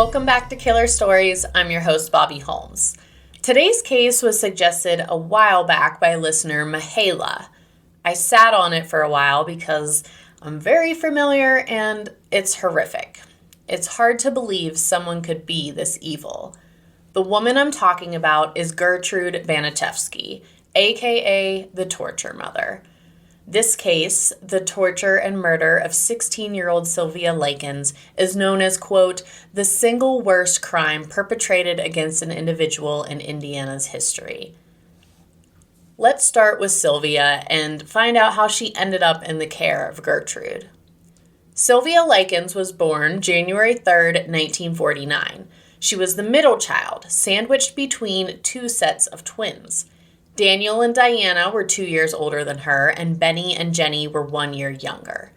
Welcome back to Killer Stories. I'm your host, Bobby Holmes. Today's case was suggested a while back by listener Mihaela. I sat on it for a while because I'm very familiar and it's horrific. It's hard to believe someone could be this evil. The woman I'm talking about is Gertrude Baniszewski, aka the Torture Mother. This case, the torture and murder of 16-year-old Sylvia Likens, is known as, quote, the single worst crime perpetrated against an individual in Indiana's history. Let's start with Sylvia and find out how she ended up in the care of Gertrude. Sylvia Likens was born January 3rd, 1949. She was the middle child, sandwiched between two sets of twins. Daniel and Diana were 2 years older than her, and Benny and Jenny were 1 year younger.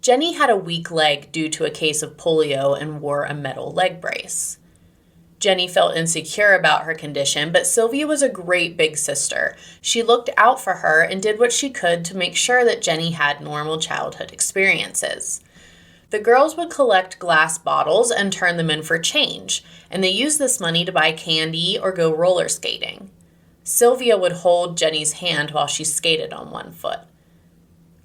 Jenny had a weak leg due to a case of polio and wore a metal leg brace. Jenny felt insecure about her condition, but Sylvia was a great big sister. She looked out for her and did what she could to make sure that Jenny had normal childhood experiences. The girls would collect glass bottles and turn them in for change, and they used this money to buy candy or go roller skating. Sylvia would hold Jenny's hand while she skated on one foot.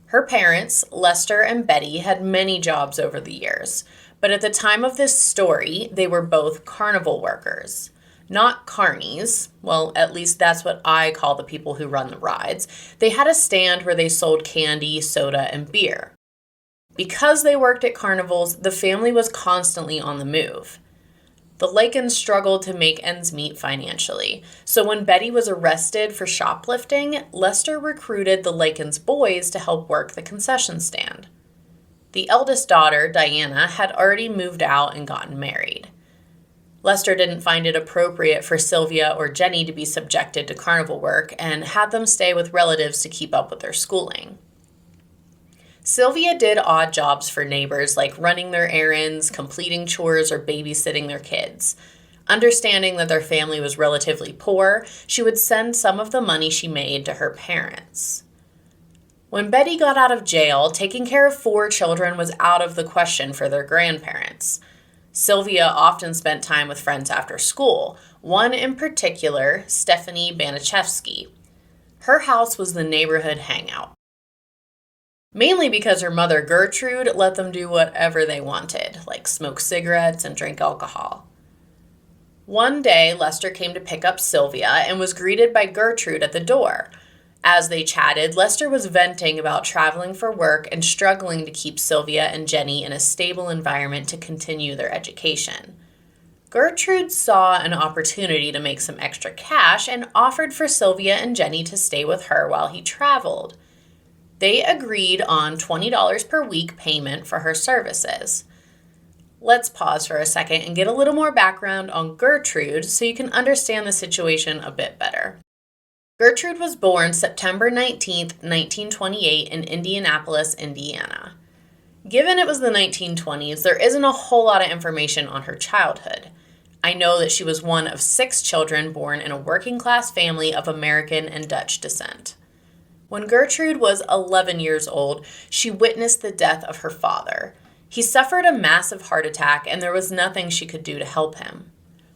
Her parents, Lester and Betty, had many jobs over the years, but at the time of this story, they were both carnival workers. Not carnies, well, at least that's what I call the people who run the rides. They had a stand where they sold candy, soda, and beer. Because they worked at carnivals, the family was constantly on the move. The Likens struggled to make ends meet financially, so when Betty was arrested for shoplifting, Lester recruited the Likens boys to help work the concession stand. The eldest daughter, Diana, had already moved out and gotten married. Lester didn't find it appropriate for Sylvia or Jenny to be subjected to carnival work and had them stay with relatives to keep up with their schooling. Sylvia did odd jobs for neighbors like running their errands, completing chores, or babysitting their kids. Understanding that their family was relatively poor, she would send some of the money she made to her parents. When Betty got out of jail, taking care of 4 children was out of the question for their grandparents. Sylvia often spent time with friends after school, one in particular, Stephanie Baniszewski. Her house was the neighborhood hangout. Mainly because her mother, Gertrude, let them do whatever they wanted, like smoke cigarettes and drink alcohol. One day, Lester came to pick up Sylvia and was greeted by Gertrude at the door. As they chatted, Lester was venting about traveling for work and struggling to keep Sylvia and Jenny in a stable environment to continue their education. Gertrude saw an opportunity to make some extra cash and offered for Sylvia and Jenny to stay with her while he traveled. They agreed on $20 per week payment for her services. Let's pause for a second and get a little more background on Gertrude so you can understand the situation a bit better. Gertrude was born September 19, 1928 in Indianapolis, Indiana. Given it was the 1920s, there isn't a whole lot of information on her childhood. I know that she was one of 6 children born in a working-class family of American and Dutch descent. When Gertrude was 11 years old, she witnessed the death of her father. He suffered a massive heart attack, and there was nothing she could do to help him.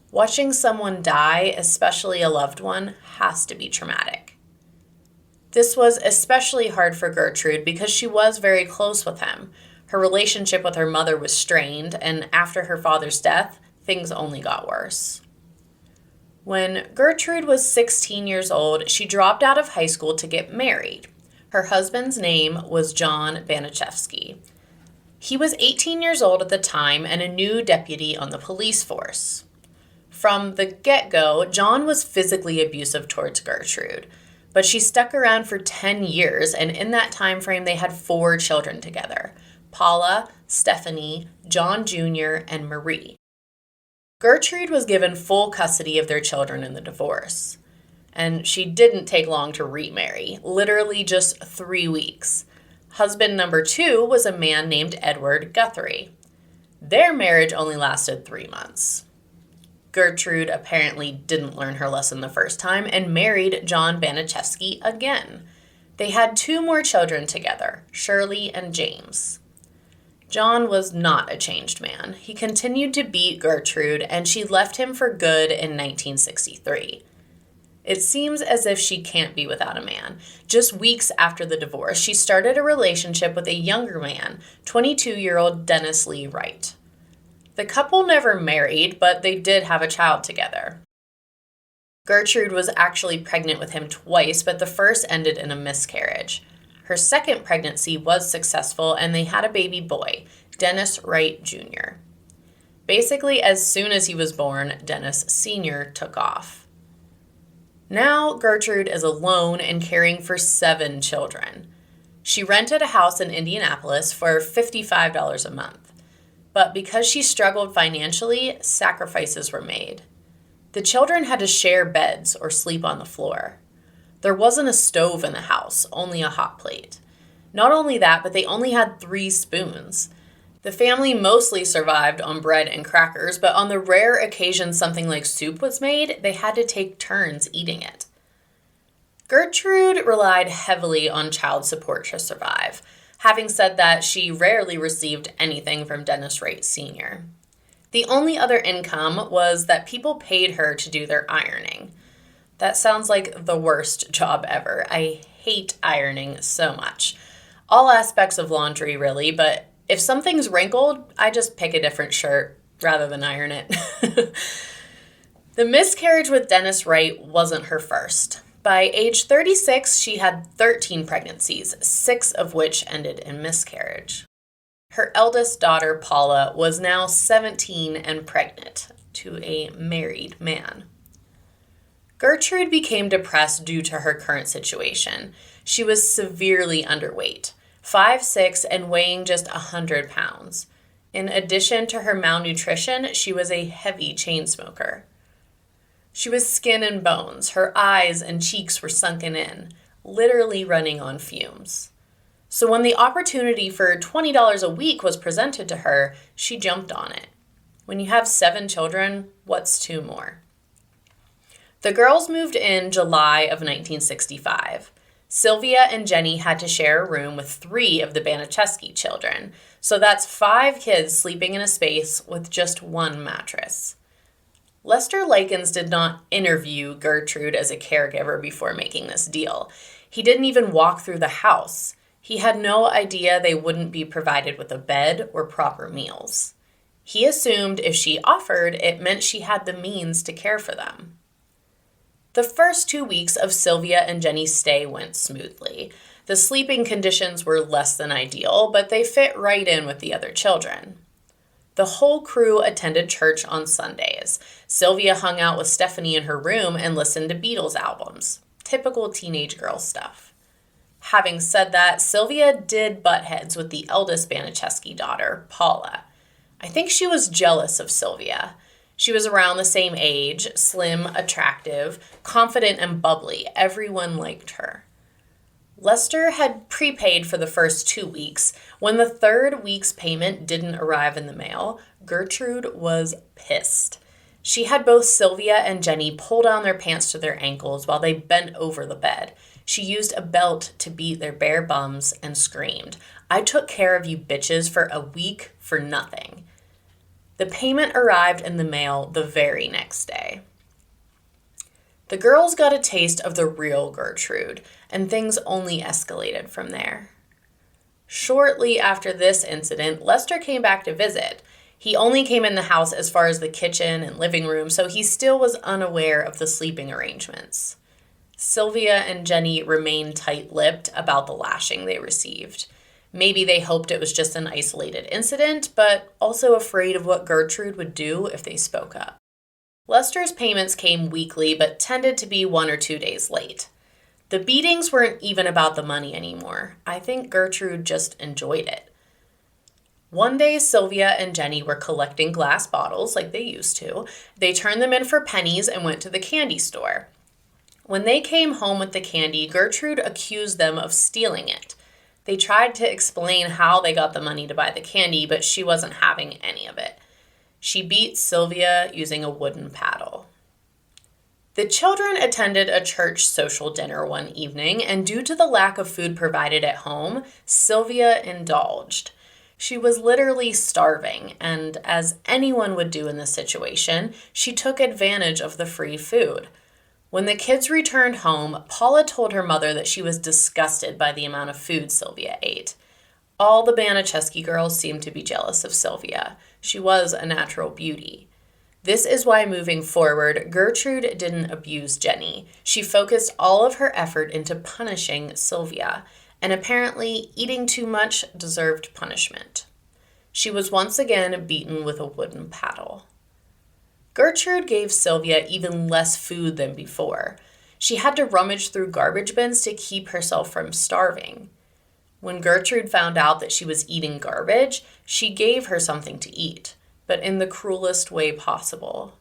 Watching someone die, especially a loved one, has to be traumatic. This was especially hard for Gertrude because she was very close with him. Her relationship with her mother was strained, and after her father's death, things only got worse. When Gertrude was 16 years old, she dropped out of high school to get married. Her husband's name was John Baniszewski. He was 18 years old at the time and a new deputy on the police force. From the get-go, John was physically abusive towards Gertrude, but she stuck around for 10 years, and in that time frame, they had 4 children together: Paula, Stephanie, John Jr., and Marie. Gertrude was given full custody of their children in the divorce, and she didn't take long to remarry, literally just 3 weeks. Husband number 2 was a man named Edward Guthrie. Their marriage only lasted 3 months. Gertrude apparently didn't learn her lesson the first time and married John Baniszewski again. They had 2 more children together, Shirley and James. John was not a changed man. He continued to beat Gertrude, and she left him for good in 1963. It seems as if she can't be without a man. Just weeks after the divorce, she started a relationship with a younger man, 22-year-old Dennis Lee Wright. The couple never married, but they did have a child together. Gertrude was actually pregnant with him twice, but the first ended in a miscarriage. Her second pregnancy was successful, and they had a baby boy, Dennis Wright Jr. Basically, as soon as he was born, Dennis Sr. took off. Now, Gertrude is alone and caring for 7 children. She rented a house in Indianapolis for $55 a month. But because she struggled financially, sacrifices were made. The children had to share beds or sleep on the floor. There wasn't a stove in the house, only a hot plate. Not only that, but they only had 3 spoons. The family mostly survived on bread and crackers, but on the rare occasion something like soup was made, they had to take turns eating it. Gertrude relied heavily on child support to survive. Having said that, she rarely received anything from Dennis Wright Sr. The only other income was that people paid her to do their ironing. That sounds like the worst job ever. I hate ironing so much. All aspects of laundry, really, but if something's wrinkled, I just pick a different shirt rather than iron it. The miscarriage with Dennis Wright wasn't her first. By age 36, she had 13 pregnancies, 6 of which ended in miscarriage. Her eldest daughter, Paula, was now 17 and pregnant to a married man. Gertrude became depressed due to her current situation. She was severely underweight, 5'6", and weighing just 100 pounds. In addition to her malnutrition, she was a heavy chain smoker. She was skin and bones. Her eyes and cheeks were sunken in, literally running on fumes. So when the opportunity for $20 a week was presented to her, she jumped on it. When you have 7 children, what's 2 more? The girls moved in July of 1965. Sylvia and Jenny had to share a room with 3 of the Baniszewski children, so that's 5 kids sleeping in a space with just 1 mattress. Lester Likens did not interview Gertrude as a caregiver before making this deal. He didn't even walk through the house. He had no idea they wouldn't be provided with a bed or proper meals. He assumed if she offered, it meant she had the means to care for them. The first 2 weeks of Sylvia and Jenny's stay went smoothly. The sleeping conditions were less than ideal, but they fit right in with the other children. The whole crew attended church on Sundays. Sylvia hung out with Stephanie in her room and listened to Beatles albums. Typical teenage girl stuff. Having said that, Sylvia did butt heads with the eldest Baniszewski daughter, Paula. I think she was jealous of Sylvia. She was around the same age, slim, attractive, confident, and bubbly. Everyone liked her. Lester had prepaid for the first 2 weeks. When the 3rd week's payment didn't arrive in the mail, Gertrude was pissed. She had both Sylvia and Jenny pull down their pants to their ankles while they bent over the bed. She used a belt to beat their bare bums and screamed, "I took care of you bitches for a week for nothing." The payment arrived in the mail the very next day. The girls got a taste of the real Gertrude, and things only escalated from there. Shortly after this incident, Lester came back to visit. He only came in the house as far as the kitchen and living room, so he still was unaware of the sleeping arrangements. Sylvia and Jenny remained tight-lipped about the lashing they received. Maybe they hoped it was just an isolated incident, but also afraid of what Gertrude would do if they spoke up. Lester's payments came weekly, but tended to be 1 or 2 days late. The beatings weren't even about the money anymore. I think Gertrude just enjoyed it. One day, Sylvia and Jenny were collecting glass bottles like they used to. They turned them in for pennies and went to the candy store. When they came home with the candy, Gertrude accused them of stealing it. They tried to explain how they got the money to buy the candy, but she wasn't having any of it. She beat Sylvia using a wooden paddle. The children attended a church social dinner one evening, and due to the lack of food provided at home, Sylvia indulged. She was literally starving, and as anyone would do in this situation, she took advantage of the free food. When the kids returned home, Paula told her mother that she was disgusted by the amount of food Sylvia ate. All the Baniszewski girls seemed to be jealous of Sylvia. She was a natural beauty. This is why moving forward, Gertrude didn't abuse Jenny. She focused all of her effort into punishing Sylvia, and apparently eating too much deserved punishment. She was once again beaten with a wooden paddle. Gertrude gave Sylvia even less food than before. She had to rummage through garbage bins to keep herself from starving. When Gertrude found out that she was eating garbage, she gave her something to eat, but in the cruelest way possible.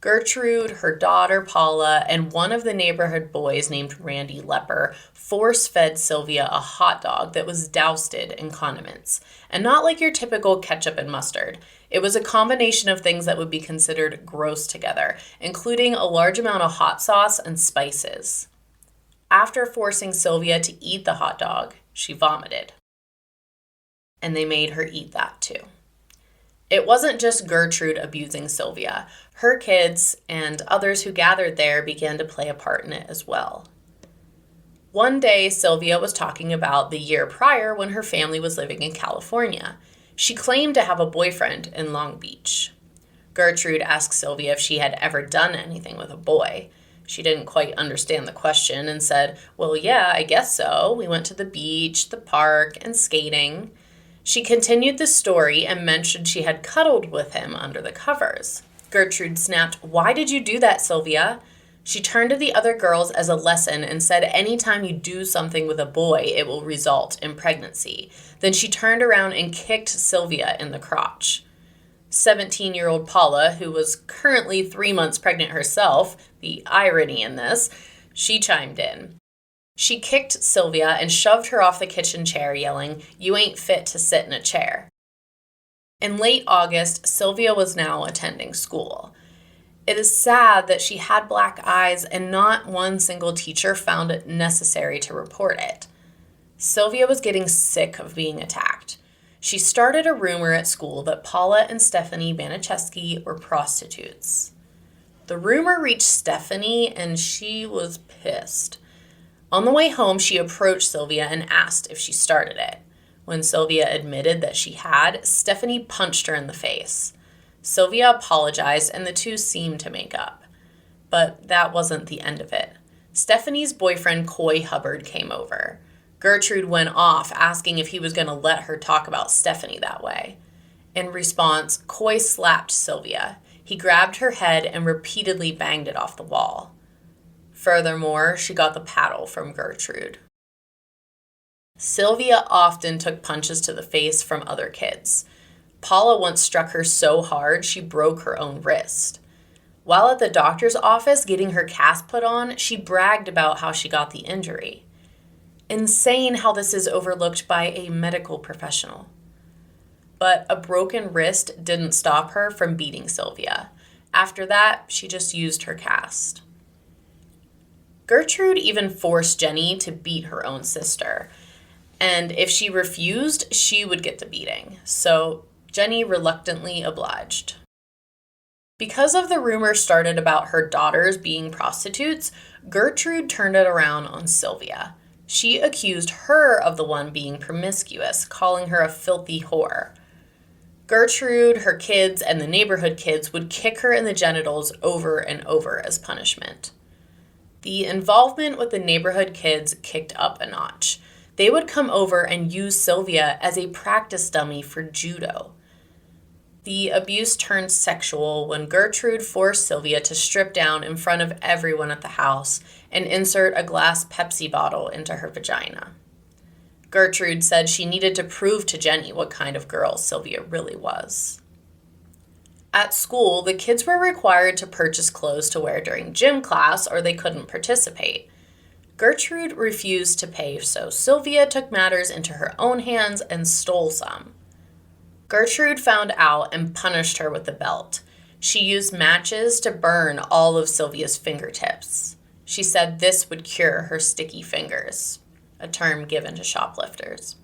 Gertrude, her daughter Paula, and one of the neighborhood boys named Randy Lepper force-fed Sylvia a hot dog that was doused in condiments, and not like your typical ketchup and mustard. It was a combination of things that would be considered gross together, including a large amount of hot sauce and spices. After forcing Sylvia to eat the hot dog, she vomited. And they made her eat that too. It wasn't just Gertrude abusing Sylvia. Her kids and others who gathered there began to play a part in it as well. One day, Sylvia was talking about the year prior when her family was living in California. She claimed to have a boyfriend in Long Beach. Gertrude asked Sylvia if she had ever done anything with a boy. She didn't quite understand the question and said, "Well, yeah, I guess so. We went to the beach, the park, and skating." She continued the story and mentioned she had cuddled with him under the covers. Gertrude snapped, "Why did you do that, Sylvia?" She turned to the other girls as a lesson and said anytime you do something with a boy, it will result in pregnancy. Then she turned around and kicked Sylvia in the crotch. 17-year-old Paula, who was currently 3 months pregnant herself, the irony in this, she chimed in. She kicked Sylvia and shoved her off the kitchen chair, yelling, "You ain't fit to sit in a chair." In late August, Sylvia was now attending school. It is sad that she had black eyes and not one single teacher found it necessary to report it. Sylvia was getting sick of being attacked. She started a rumor at school that Paula and Stephanie Baniszewski were prostitutes. The rumor reached Stephanie and she was pissed. On the way home, she approached Sylvia and asked if she started it. When Sylvia admitted that she had, Stephanie punched her in the face. Sylvia apologized and the two seemed to make up. But that wasn't the end of it. Stephanie's boyfriend, Coy Hubbard, came over. Gertrude went off asking if he was going to let her talk about Stephanie that way. In response, Coy slapped Sylvia. He grabbed her head and repeatedly banged it off the wall. Furthermore, she got the paddle from Gertrude. Sylvia often took punches to the face from other kids. Paula once struck her so hard she broke her own wrist. While at the doctor's office getting her cast put on, she bragged about how she got the injury. Insane how this is overlooked by a medical professional. But a broken wrist didn't stop her from beating Sylvia. After that, she just used her cast. Gertrude even forced Jenny to beat her own sister. And if she refused, she would get the beating. So Jenny reluctantly obliged. Because of the rumor started about her daughters being prostitutes, Gertrude turned it around on Sylvia. She accused her of the one being promiscuous, calling her a filthy whore. Gertrude, her kids, and the neighborhood kids would kick her in the genitals over and over as punishment. The involvement with the neighborhood kids kicked up a notch. They would come over and use Sylvia as a practice dummy for judo. The abuse turned sexual when Gertrude forced Sylvia to strip down in front of everyone at the house and insert a glass Pepsi bottle into her vagina. Gertrude said she needed to prove to Jenny what kind of girl Sylvia really was. At school, the kids were required to purchase clothes to wear during gym class or they couldn't participate. Gertrude refused to pay, so Sylvia took matters into her own hands and stole some. Gertrude found out and punished her with the belt. She used matches to burn all of Sylvia's fingertips. She said this would cure her sticky fingers, a term given to shoplifters.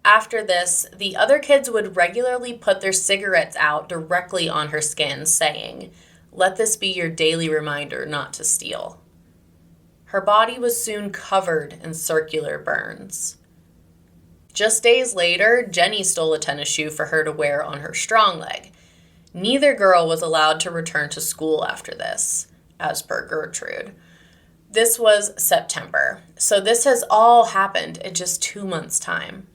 After this, the other kids would regularly put their cigarettes out directly on her skin, saying, "Let this be your daily reminder not to steal." Her body was soon covered in circular burns. Just days later, Jenny stole a tennis shoe for her to wear on her strong leg. Neither girl was allowed to return to school after this, as per Gertrude. This was September, so this has all happened in just 2 months' time.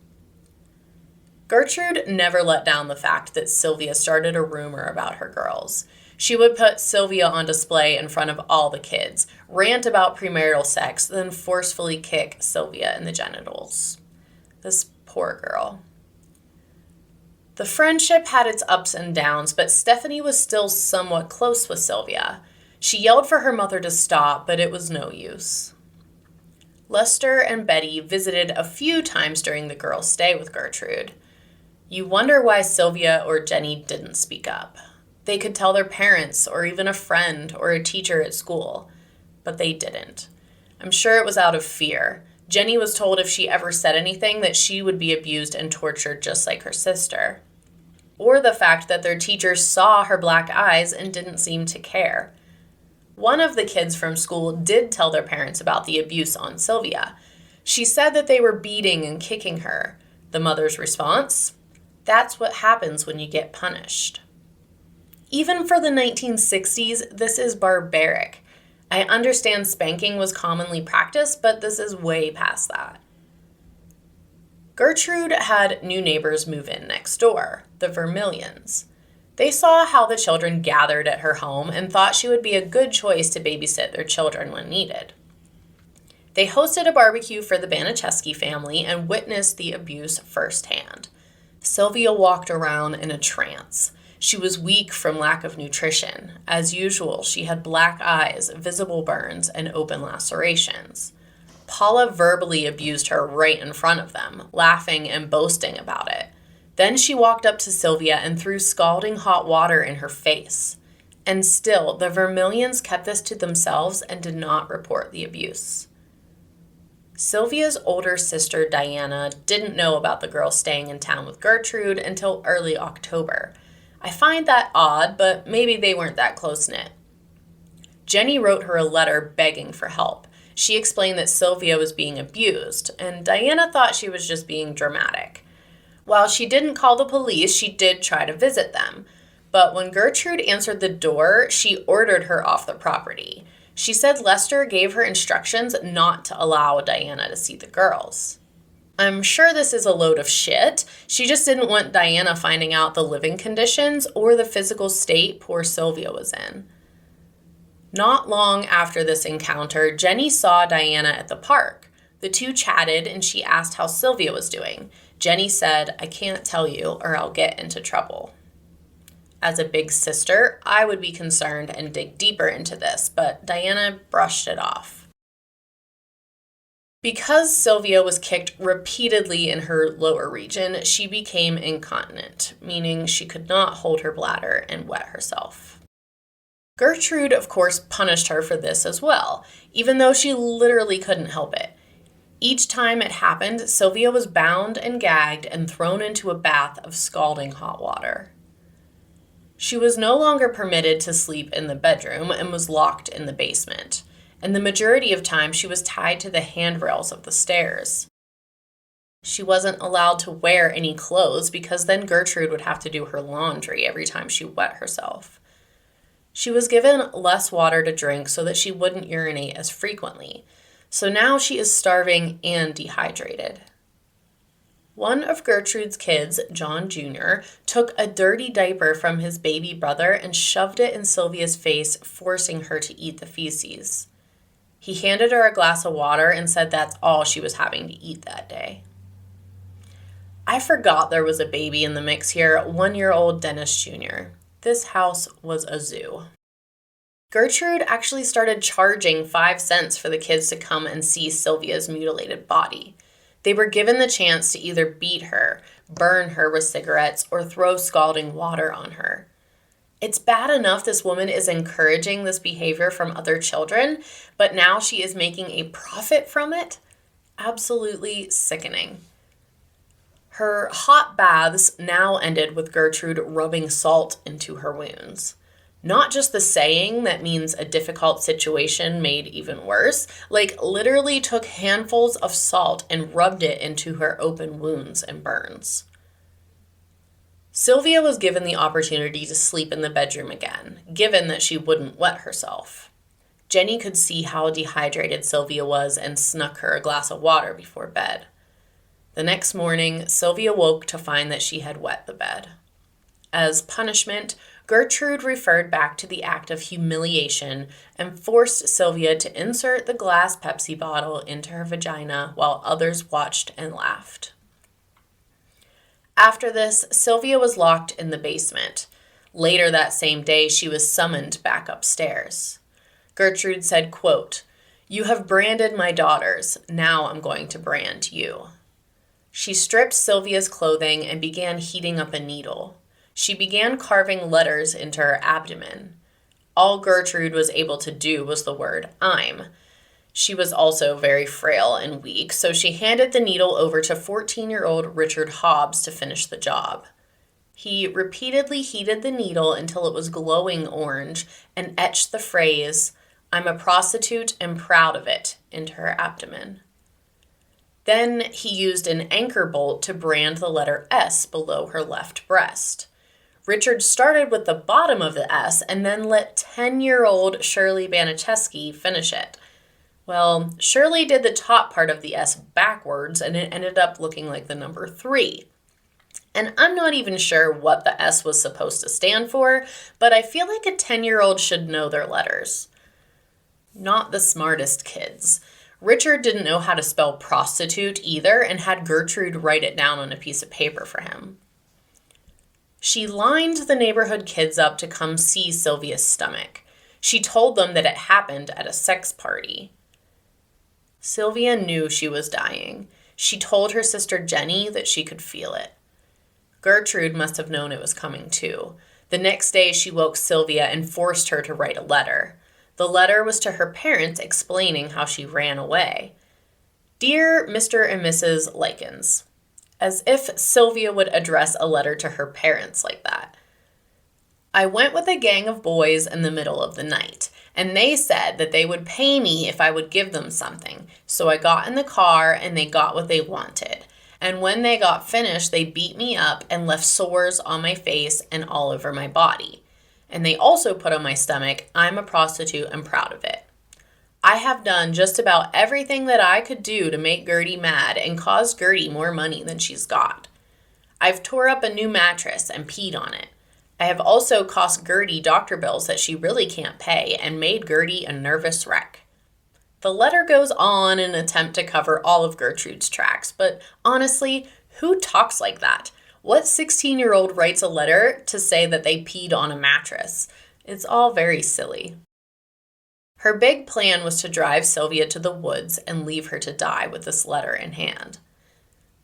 Gertrude never let down the fact that Sylvia started a rumor about her girls. She would put Sylvia on display in front of all the kids, rant about premarital sex, then forcefully kick Sylvia in the genitals. This poor girl. The friendship had its ups and downs, but Stephanie was still somewhat close with Sylvia. She yelled for her mother to stop, but it was no use. Lester and Betty visited a few times during the girls' stay with Gertrude. You wonder why Sylvia or Jenny didn't speak up. They could tell their parents or even a friend or a teacher at school, but they didn't. I'm sure it was out of fear. Jenny was told if she ever said anything that she would be abused and tortured just like her sister. Or the fact that their teachers saw her black eyes and didn't seem to care. One of the kids from school did tell their parents about the abuse on Sylvia. She said that they were beating and kicking her. The mother's response? That's what happens when you get punished. Even for the 1960s, this is barbaric. I understand spanking was commonly practiced, but this is way past that. Gertrude had new neighbors move in next door, the Vermillions. They saw how the children gathered at her home and thought she would be a good choice to babysit their children when needed. They hosted a barbecue for the Baniszewski family and witnessed the abuse firsthand. Sylvia walked around in a trance. She was weak from lack of nutrition. As usual, she had black eyes, visible burns, and open lacerations. Paula verbally abused her right in front of them, laughing and boasting about it. Then she walked up to Sylvia and threw scalding hot water in her face. And still, the Vermillions kept this to themselves and did not report the abuse. Sylvia's older sister, Diana, didn't know about the girls staying in town with Gertrude until early October. I find that odd, but maybe they weren't that close-knit. Jenny wrote her a letter begging for help. She explained that Sylvia was being abused, and Diana thought she was just being dramatic. While she didn't call the police, she did try to visit them. But when Gertrude answered the door, she ordered her off the property. She said Lester gave her instructions not to allow Diana to see the girls. I'm sure this is a load of shit. She just didn't want Diana finding out the living conditions or the physical state poor Sylvia was in. Not long after this encounter, Jenny saw Diana at the park. The two chatted and she asked how Sylvia was doing. Jenny said, "I can't tell you or I'll get into trouble." As a big sister, I would be concerned and dig deeper into this, but Diana brushed it off. Because Sylvia was kicked repeatedly in her lower region, she became incontinent, meaning she could not hold her bladder and wet herself. Gertrude, of course, punished her for this as well, even though she literally couldn't help it. Each time it happened, Sylvia was bound and gagged and thrown into a bath of scalding hot water. She was no longer permitted to sleep in the bedroom and was locked in the basement. And the majority of time she was tied to the handrails of the stairs. She wasn't allowed to wear any clothes because then Gertrude would have to do her laundry every time she wet herself. She was given less water to drink so that she wouldn't urinate as frequently. So now she is starving and dehydrated. One of Gertrude's kids, John Jr., took a dirty diaper from his baby brother and shoved it in Sylvia's face, forcing her to eat the feces. He handed her a glass of water and said that's all she was having to eat that day. I forgot there was a baby in the mix here, 1-year-old Dennis Jr. This house was a zoo. Gertrude actually started charging 5 cents for the kids to come and see Sylvia's mutilated body. They were given the chance to either beat her, burn her with cigarettes, or throw scalding water on her. It's bad enough this woman is encouraging this behavior from other children, but now she is making a profit from it? Absolutely sickening. Her hot baths now ended with Gertrude rubbing salt into her wounds. Not just the saying that means a difficult situation made even worse, like literally took handfuls of salt and rubbed it into her open wounds and burns. Sylvia was given the opportunity to sleep in the bedroom again, given that she wouldn't wet herself. Jenny could see how dehydrated Sylvia was and snuck her a glass of water before bed. The next morning, Sylvia woke to find that she had wet the bed. As punishment, Gertrude referred back to the act of humiliation and forced Sylvia to insert the glass Pepsi bottle into her vagina while others watched and laughed. After this, Sylvia was locked in the basement. Later that same day, she was summoned back upstairs. Gertrude said, quote, "You have branded my daughters. Now I'm going to brand you." She stripped Sylvia's clothing and began heating up a needle. She began carving letters into her abdomen. All Gertrude was able to do was the word "I'm." She was also very frail and weak, so she handed the needle over to 14-year-old Richard Hobbs to finish the job. He repeatedly heated the needle until it was glowing orange and etched the phrase, "I'm a prostitute and proud of it," into her abdomen. Then he used an anchor bolt to brand the letter S below her left breast. Richard started with the bottom of the S and then let 10-year-old Shirley Baniszewski finish it. Well, Shirley did the top part of the S backwards and it ended up looking like the number 3. And I'm not even sure what the S was supposed to stand for, but I feel like a 10-year-old should know their letters. Not the smartest kids. Richard didn't know how to spell prostitute either and had Gertrude write it down on a piece of paper for him. She lined the neighborhood kids up to come see Sylvia's stomach. She told them that it happened at a sex party. Sylvia knew she was dying. She told her sister Jenny that she could feel it. Gertrude must have known it was coming too. The next day she woke Sylvia and forced her to write a letter. The letter was to her parents explaining how she ran away. "Dear Mr. and Mrs. Likens." As if Sylvia would address a letter to her parents like that. "I went with a gang of boys in the middle of the night, and they said that they would pay me if I would give them something. So I got in the car and they got what they wanted. And when they got finished, they beat me up and left sores on my face and all over my body. And they also put on my stomach, 'I'm a prostitute and proud of it.' I have done just about everything that I could do to make Gertie mad and cause Gertie more money than she's got. I've tore up a new mattress and peed on it. I have also cost Gertie doctor bills that she really can't pay and made Gertie a nervous wreck." The letter goes on in an attempt to cover all of Gertrude's tracks, but honestly, who talks like that? What 16-year-old writes a letter to say that they peed on a mattress? It's all very silly. Her big plan was to drive Sylvia to the woods and leave her to die with this letter in hand.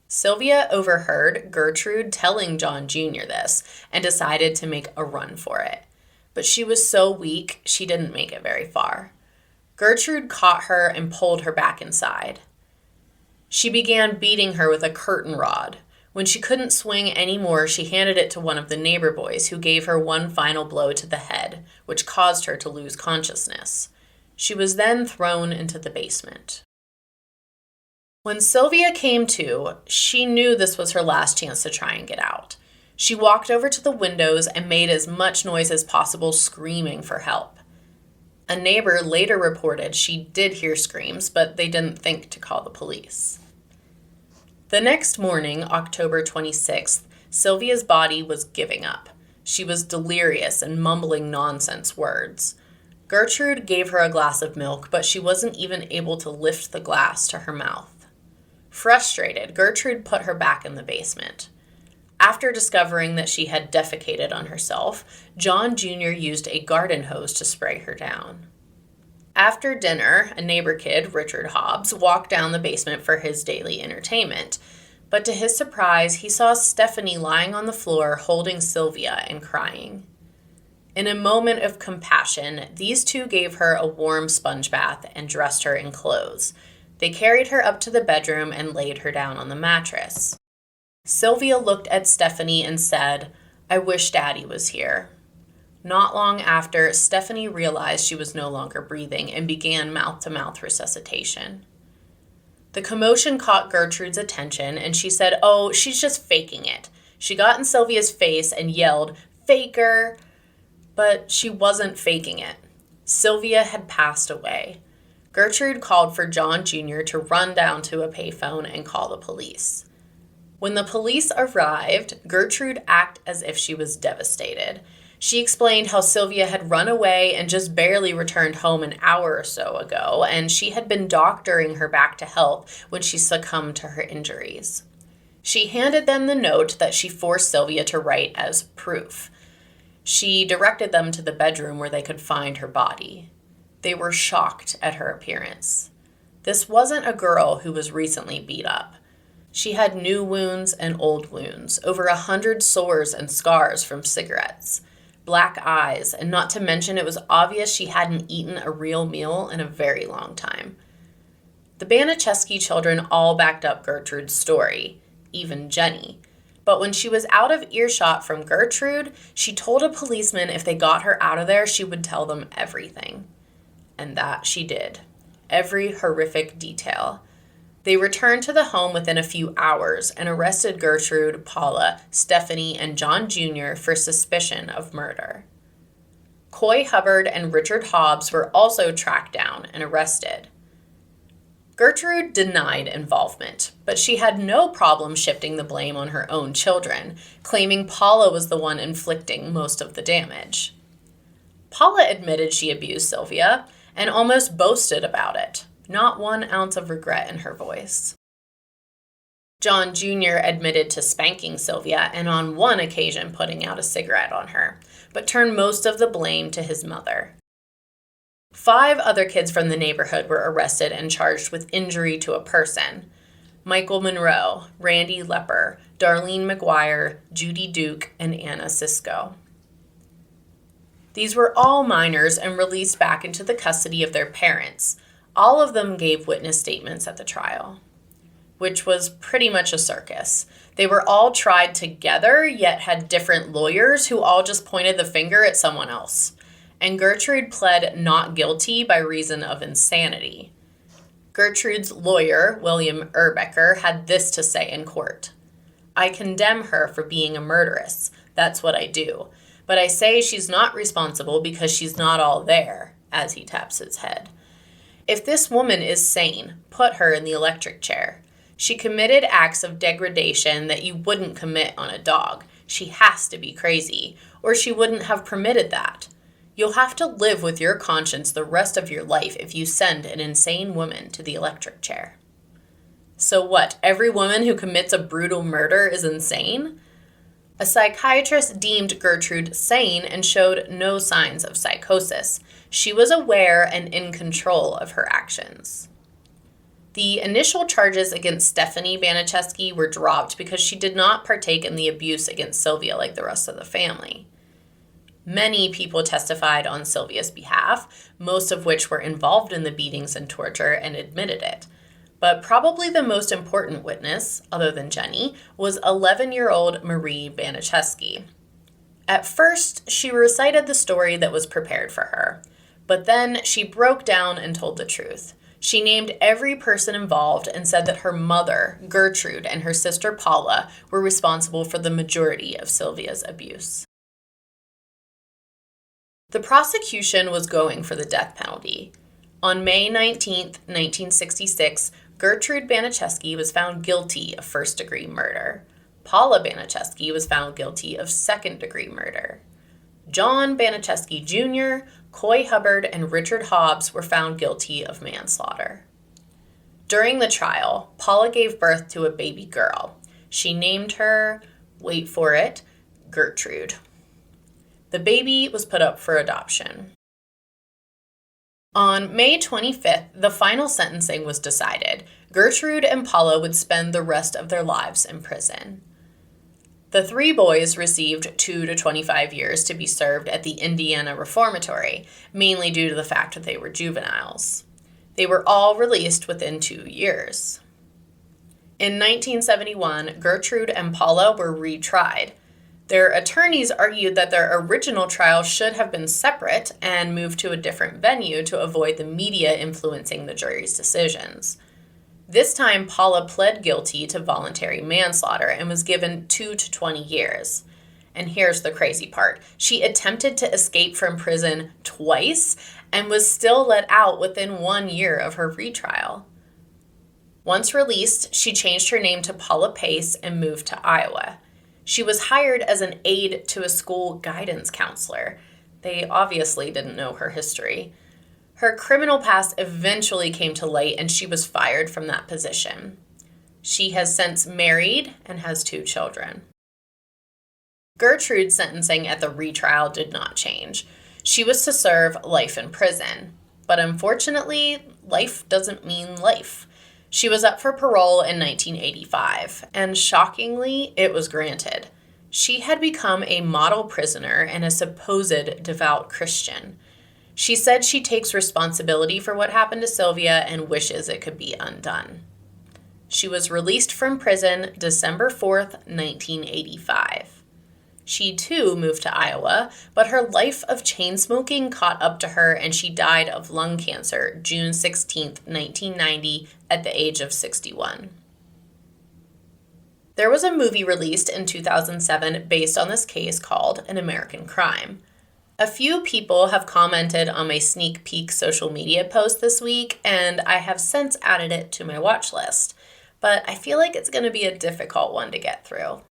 Sylvia overheard Gertrude telling John Jr. this and decided to make a run for it. But she was so weak, she didn't make it very far. Gertrude caught her and pulled her back inside. She began beating her with a curtain rod. When she couldn't swing anymore, she handed it to one of the neighbor boys who gave her one final blow to the head, which caused her to lose consciousness. She was then thrown into the basement. When Sylvia came to, she knew this was her last chance to try and get out. She walked over to the windows and made as much noise as possible, screaming for help. A neighbor later reported she did hear screams, but they didn't think to call the police. The next morning, October 26th, Sylvia's body was giving up. She was delirious and mumbling nonsense words. Gertrude gave her a glass of milk, but she wasn't even able to lift the glass to her mouth. Frustrated, Gertrude put her back in the basement. After discovering that she had defecated on herself, John Jr. used a garden hose to spray her down. After dinner, a neighbor kid, Richard Hobbs, walked down the basement for his daily entertainment. But to his surprise, he saw Stephanie lying on the floor holding Sylvia and crying. In a moment of compassion, these two gave her a warm sponge bath and dressed her in clothes. They carried her up to the bedroom and laid her down on the mattress. Sylvia looked at Stephanie and said, "I wish Daddy was here." Not long after, Stephanie realized she was no longer breathing and began mouth-to-mouth resuscitation. The commotion caught Gertrude's attention, and she said, "Oh, she's just faking it." She got in Sylvia's face and yelled, "Faker!" But she wasn't faking it. Sylvia had passed away. Gertrude called for John Jr. to run down to a payphone and call the police. When the police arrived, Gertrude acted as if she was devastated. She explained how Sylvia had run away and just barely returned home an hour or so ago, and she had been doctoring her back to health when she succumbed to her injuries. She handed them the note that she forced Sylvia to write as proof. She directed them to the bedroom where they could find her body. They were shocked at her appearance. This wasn't a girl who was recently beat up. She had new wounds and old wounds, over 100 sores and scars from cigarettes, black eyes, and not to mention it was obvious she hadn't eaten a real meal in a very long time. The Baniszewski children all backed up Gertrude's story, even Jenny. But when she was out of earshot from Gertrude, she told a policeman if they got her out of there, she would tell them everything. And that she did. Every horrific detail. They returned to the home within a few hours and arrested Gertrude, Paula, Stephanie, and John Jr. for suspicion of murder. Coy Hubbard and Richard Hobbs were also tracked down and arrested. Gertrude denied involvement, but she had no problem shifting the blame on her own children, claiming Paula was the one inflicting most of the damage. Paula admitted she abused Sylvia and almost boasted about it. Not 1 ounce of regret in her voice. John Jr. admitted to spanking Sylvia and on one occasion putting out a cigarette on her, but turned most of the blame to his mother. 5 other kids from the neighborhood were arrested and charged with injury to a person. Michael Monroe, Randy Lepper, Darlene McGuire, Judy Duke, and Anna Sisko. These were all minors and released back into the custody of their parents. All of them gave witness statements at the trial, which was pretty much a circus. They were all tried together, yet had different lawyers who all just pointed the finger at someone else. And Gertrude pled not guilty by reason of insanity. Gertrude's lawyer, William Urbecker, had this to say in court. "I condemn her for being a murderess. That's what I do. But I say she's not responsible because she's not all there," as he taps his head. "If this woman is sane, put her in the electric chair. She committed acts of degradation that you wouldn't commit on a dog. She has to be crazy, or she wouldn't have permitted that. You'll have to live with your conscience the rest of your life if you send an insane woman to the electric chair." So what, every woman who commits a brutal murder is insane? A psychiatrist deemed Gertrude sane and showed no signs of psychosis. She was aware and in control of her actions. The initial charges against Stephanie Baniszewski were dropped because she did not partake in the abuse against Sylvia like the rest of the family. Many people testified on Sylvia's behalf, most of which were involved in the beatings and torture and admitted it. But probably the most important witness, other than Jenny, was 11-year-old Marie Baniszewski. At first, she recited the story that was prepared for her, but then she broke down and told the truth. She named every person involved and said that her mother, Gertrude, and her sister Paula were responsible for the majority of Sylvia's abuse. The prosecution was going for the death penalty. On May 19, 1966, Gertrude Baniszewski was found guilty of first-degree murder. Paula Baniszewski was found guilty of second-degree murder. John Baniszewski Jr., Coy Hubbard, and Richard Hobbs were found guilty of manslaughter. During the trial, Paula gave birth to a baby girl. She named her, wait for it, Gertrude. The baby was put up for adoption. On May 25th, the final sentencing was decided. Gertrude and Paula would spend the rest of their lives in prison. The 3 boys received 2 to 25 years to be served at the Indiana Reformatory, mainly due to the fact that they were juveniles. They were all released within 2 years. In 1971, Gertrude and Paula were retried. Their attorneys argued that their original trial should have been separate and moved to a different venue to avoid the media influencing the jury's decisions. This time, Paula pled guilty to voluntary manslaughter and was given 2 to 20 years. And here's the crazy part. She attempted to escape from prison twice and was still let out within 1 year of her retrial. Once released, she changed her name to Paula Pace and moved to Iowa. She was hired as an aide to a school guidance counselor. They obviously didn't know her history. Her criminal past eventually came to light and she was fired from that position. She has since married and has 2 children. Gertrude's sentencing at the retrial did not change. She was to serve life in prison. But unfortunately, life doesn't mean life. She was up for parole in 1985, and shockingly, it was granted. She had become a model prisoner and a supposed devout Christian. She said she takes responsibility for what happened to Sylvia and wishes it could be undone. She was released from prison December 4th, 1985. She too moved to Iowa, but her life of chain smoking caught up to her and she died of lung cancer June 16th, 1990 at the age of 61. There was a movie released in 2007 based on this case called An American Crime. A few people have commented on my sneak peek social media post this week, and I have since added it to my watch list, but I feel like it's going to be a difficult one to get through.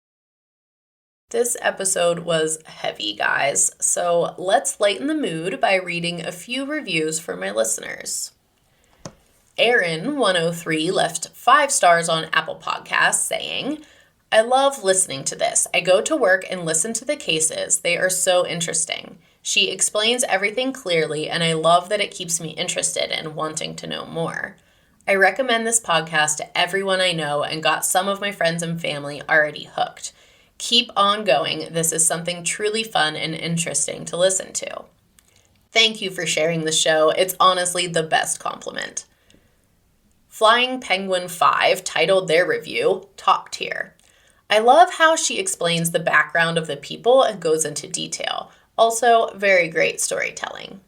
This episode was heavy, guys, so let's lighten the mood by reading a few reviews for my listeners. Aaron103 left 5 stars on Apple Podcasts saying, I love listening to this. I go to work and listen to the cases. They are so interesting. She explains everything clearly, and I love that it keeps me interested and wanting to know more. I recommend this podcast to everyone I know and got some of my friends and family already hooked. Keep on going. This is something truly fun and interesting to listen to. Thank you for sharing the show. It's honestly the best compliment. Flying Penguin 5 titled their review, Top Tier. I love how she explains the background of the people and goes into detail. Also, very great storytelling.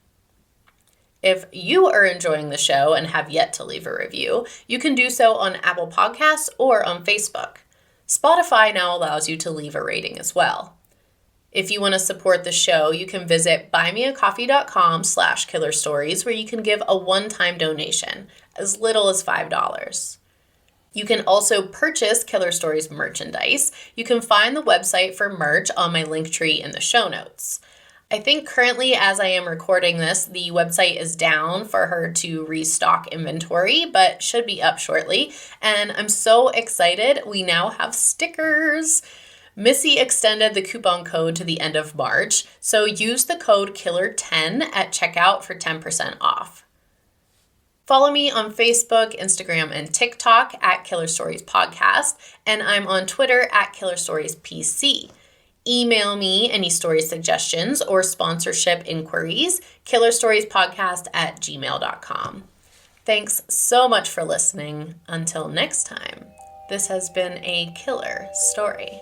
If you are enjoying the show and have yet to leave a review, you can do so on Apple Podcasts or on Facebook. Spotify now allows you to leave a rating as well. If you want to support the show, you can visit buymeacoffee.com/killerstories where you can give a one-time donation, as little as $5. You can also purchase Killer Stories merchandise. You can find the website for merch on my link tree in the show notes. I think currently, as I am recording this, the website is down for her to restock inventory, but should be up shortly. And I'm so excited. We now have stickers. Missy extended the coupon code to the end of March, so use the code KILLER10 at checkout for 10% off. Follow me on Facebook, Instagram, and TikTok at Killer Stories Podcast, and I'm on Twitter at Killer Stories PC. Email me any story suggestions or sponsorship inquiries, killerstoriespodcast@gmail.com. Thanks so much for listening. Until next time, this has been a killer story.